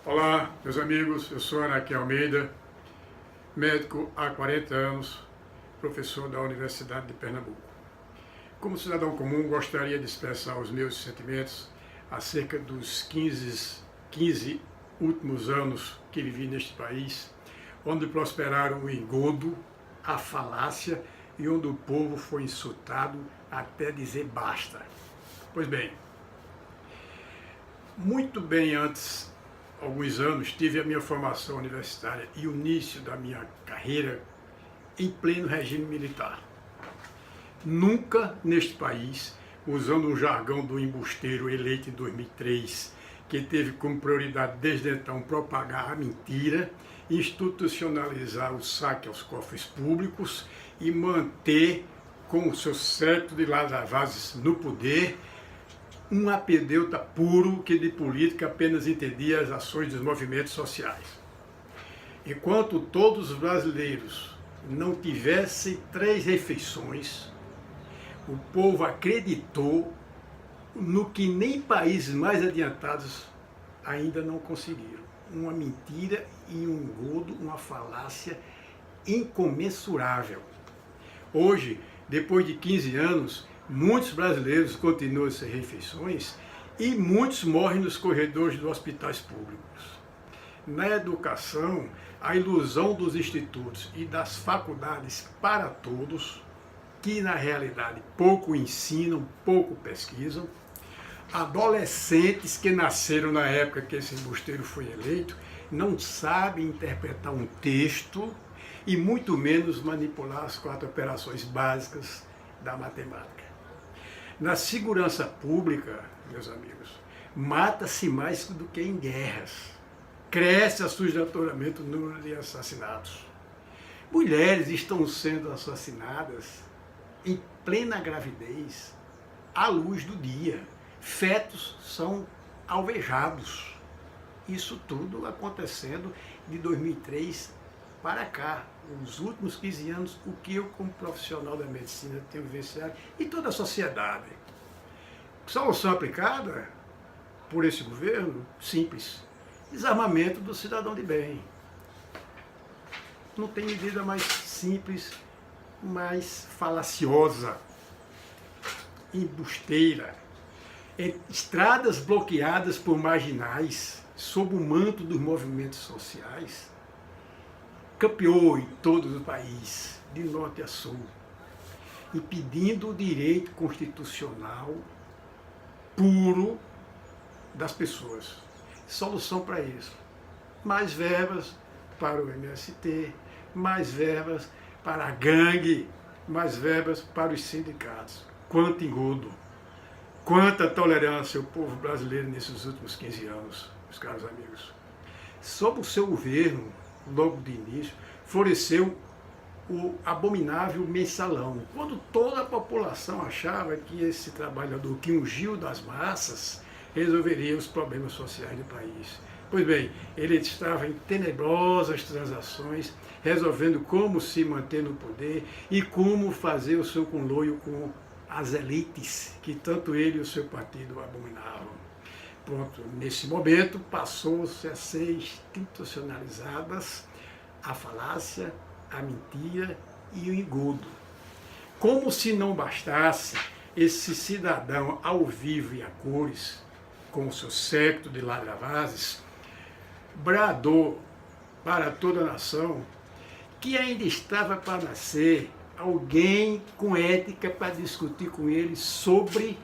Olá, meus amigos, eu sou Anaque Almeida, médico há 40 anos, professor da Universidade de Pernambuco. Como cidadão comum, gostaria de expressar os meus sentimentos acerca dos 15 últimos anos que vivi neste país, onde prosperaram o engodo, a falácia e onde o povo foi insultado até dizer basta. Pois bem, muito bem antes, alguns anos, tive a minha formação universitária e o início da minha carreira em pleno regime militar. Nunca neste país, usando o jargão do embusteiro eleito em 2003, que teve como prioridade desde então propagar a mentira, institucionalizar o saque aos cofres públicos e manter com o seu séquito de ladravazes no poder um apedeuta puro que de política apenas entendia as ações dos movimentos sociais. Enquanto todos os brasileiros não tivessem 3 refeições, o povo acreditou no que nem países mais adiantados ainda não conseguiram. Uma mentira e um engodo, uma falácia incomensurável. Hoje, depois de 15 anos, muitos brasileiros continuam sem refeições e muitos morrem nos corredores dos hospitais públicos. Na educação, a ilusão dos institutos e das faculdades para todos, que na realidade pouco ensinam, pouco pesquisam, adolescentes que nasceram na época que esse embusteiro foi eleito, não sabem interpretar um texto e muito menos manipular as 4 operações básicas da matemática. Na segurança pública, meus amigos, mata-se mais do que em guerras. Cresce assustadoramente o número de assassinatos. Mulheres estão sendo assassinadas em plena gravidez, à luz do dia. Fetos são alvejados. Isso tudo acontecendo de 2003 para cá. Nos últimos 15 anos, o que eu, como profissional da medicina, tenho vivenciado e toda a sociedade. Solução aplicada por esse governo? Simples. Desarmamento do cidadão de bem. Não tem medida mais simples, mais falaciosa, embusteira. Estradas bloqueadas por marginais, sob o manto dos movimentos sociais, campeou em todo o país, de norte a sul, impedindo o direito constitucional puro das pessoas. Solução para isso: mais verbas para o MST, mais verbas para a gangue, mais verbas para os sindicatos. Quanto engodo, quanta tolerância o povo brasileiro nesses últimos 15 anos, meus caros amigos. Sob o seu governo, logo de início, floresceu o abominável mensalão, quando toda a população achava que esse trabalhador que ungiu das massas resolveria os problemas sociais do país. Pois bem, ele estava em tenebrosas transações, resolvendo como se manter no poder e como fazer o seu conluio com as elites que tanto ele e o seu partido abominavam. Pronto, nesse momento passou-se a ser institucionalizadas a falácia, a mentira e o engodo. Como se não bastasse, esse cidadão ao vivo e a cores, com o seu séquito de ladravazes, bradou para toda a nação que ainda estava para nascer alguém com ética para discutir com ele sobre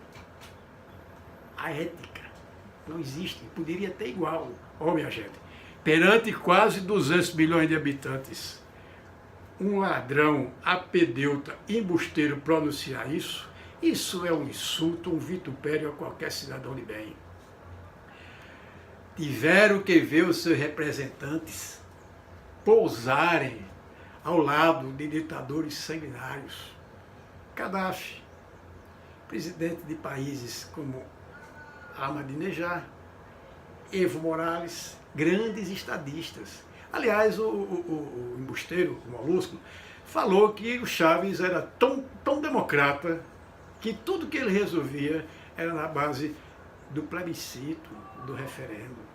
a ética. Não existe, poderia ter igual. Ó, minha gente, perante quase 200 milhões de habitantes, um ladrão, apedeuta, embusteiro pronunciar isso é um insulto, um vitupério a qualquer cidadão de bem. Tiveram que ver os seus representantes pousarem ao lado de ditadores sanguinários. Gaddafi, presidente de países como Ahmadinejad, Evo Morales, grandes estadistas. Aliás, o embusteiro, o Molusco, falou que o Chávez era tão democrata que tudo que ele resolvia era na base do plebiscito, do referendo.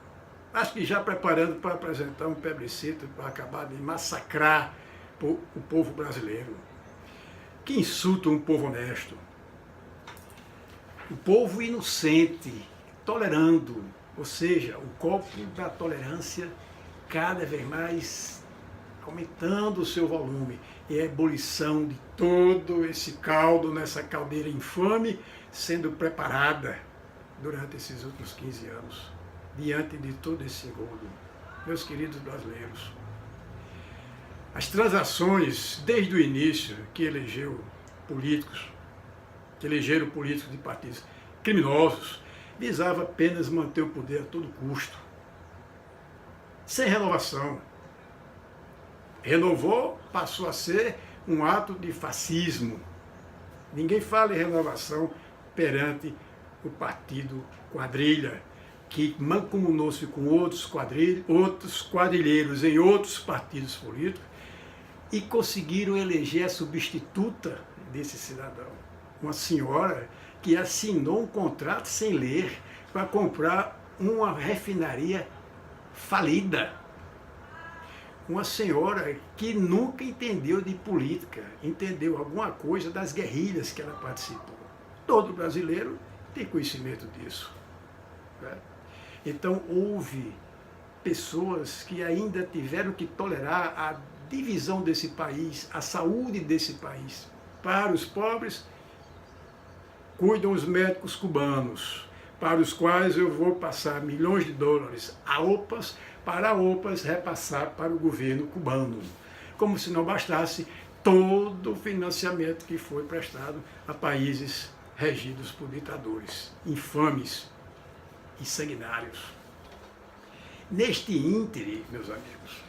acho que já preparando para apresentar um plebiscito para acabar de massacrar o povo brasileiro. Que insulta um povo honesto. O povo inocente, tolerando, ou seja, o copo da tolerância cada vez mais aumentando o seu volume, e a ebulição de todo esse caldo nessa caldeira infame sendo preparada durante esses últimos 15 anos, diante de todo esse engodo. Meus queridos brasileiros, as transações desde o início que elegeram políticos de partidos criminosos, visava apenas manter o poder a todo custo, sem renovação. Renovou, passou a ser um ato de fascismo. Ninguém fala em renovação perante o partido quadrilha, que mancomunou-se com outros quadrilheiros em outros partidos políticos e conseguiram eleger a substituta desse cidadão. Uma senhora que assinou um contrato sem ler para comprar uma refinaria falida. Uma senhora que nunca entendeu de política, entendeu alguma coisa das guerrilhas que ela participou. Todo brasileiro tem conhecimento disso. Né? Então houve pessoas que ainda tiveram que tolerar a divisão desse país, a saúde desse país. Para os pobres, cuidam os médicos cubanos, para os quais eu vou passar milhões de dólares a OPAs, para a OPAs repassar para o governo cubano. Como se não bastasse todo o financiamento que foi prestado a países regidos por ditadores infames e sanguinários. Neste íntere, meus amigos,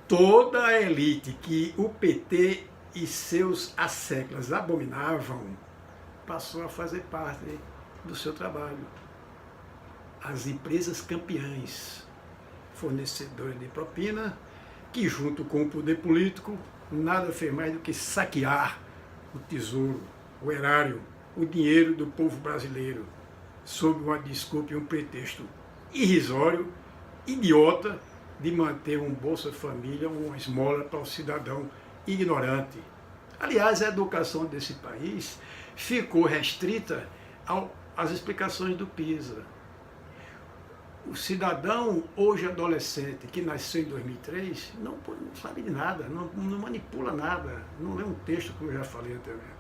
toda a elite que o PT e seus asseclas abominavam passou a fazer parte do seu trabalho. As empresas campeãs, fornecedoras de propina, que junto com o poder político, nada fez mais do que saquear o tesouro, o erário, o dinheiro do povo brasileiro, sob uma desculpa e um pretexto irrisório, idiota, de manter um Bolsa Família, uma esmola para o cidadão ignorante. Aliás, a educação desse país ficou restrita às explicações do PISA. O cidadão, hoje adolescente, que nasceu em 2003, não sabe de nada, não manipula nada, não lê um texto, como eu já falei anteriormente.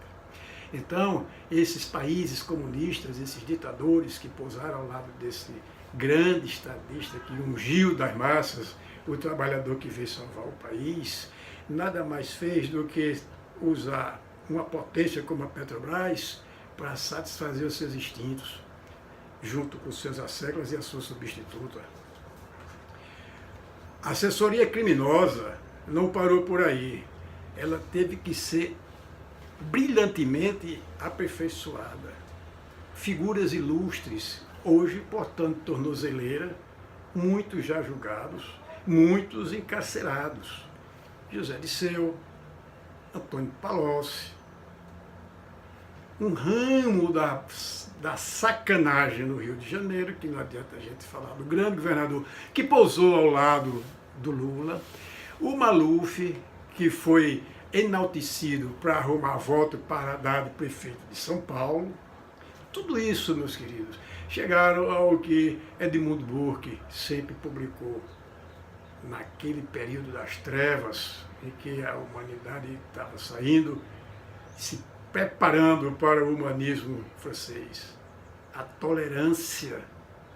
Então, esses países comunistas, esses ditadores que pousaram ao lado desse grande estadista que ungiu das massas o trabalhador que veio salvar o país, nada mais fez do que usar uma potência como a Petrobras para satisfazer os seus instintos, junto com seus asseclas e a sua substituta. A assessoria criminosa não parou por aí. Ela teve que ser brilhantemente aperfeiçoada. Figuras ilustres, hoje portando tornozeleira, muitos já julgados, muitos encarcerados. José Disseu, Antônio Palocci, um ramo da sacanagem no Rio de Janeiro, que não adianta a gente falar do grande governador que pousou ao lado do Lula, o Maluf, que foi enaltecido para arrumar voto para dar de prefeito de São Paulo. Tudo isso, meus queridos, chegaram ao que Edmundo Burke sempre publicou naquele período das trevas em que a humanidade estava saindo, se preparando para o humanismo francês. A tolerância,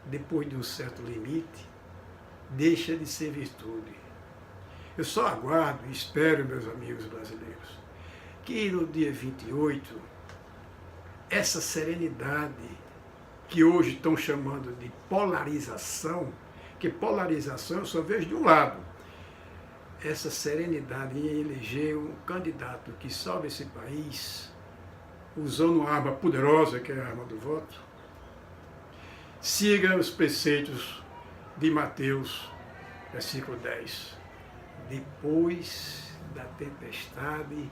depois de um certo limite, deixa de ser virtude. Eu só aguardo e espero, meus amigos brasileiros, que no dia 28, essa serenidade que hoje estão chamando de polarização, que polarização eu só vejo de um lado, essa serenidade em eleger um candidato que salve esse país, usando uma arma poderosa, que é a arma do voto, siga os preceitos de Mateus, versículo 10. Depois da tempestade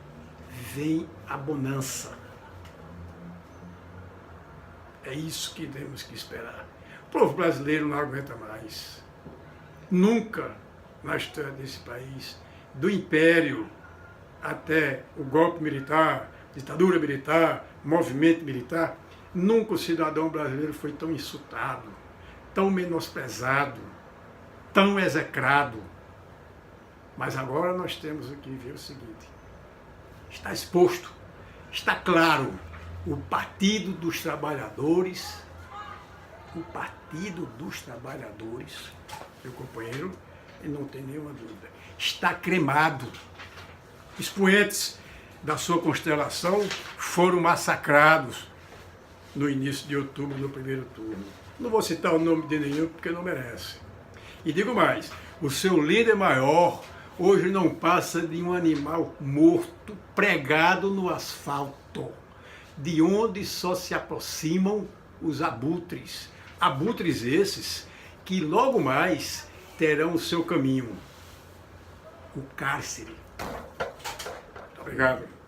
vem a bonança. É isso que temos que esperar. O povo brasileiro não aguenta mais. Nunca na história desse país, do Império até o golpe militar, ditadura militar, movimento militar, nunca o cidadão brasileiro foi tão insultado, tão menosprezado, tão execrado. Mas agora nós temos que ver o seguinte: está exposto, está claro, o Partido dos Trabalhadores, meu companheiro, e não tem nenhuma dúvida, está cremado. Expoentes da sua constelação foram massacrados no início de outubro, no primeiro turno. Não vou citar o nome de nenhum porque não merece. E digo mais, o seu líder maior hoje não passa de um animal morto pregado no asfalto, de onde só se aproximam os abutres. Abutres esses que logo mais terão o seu caminho, o cárcere. Muito obrigado.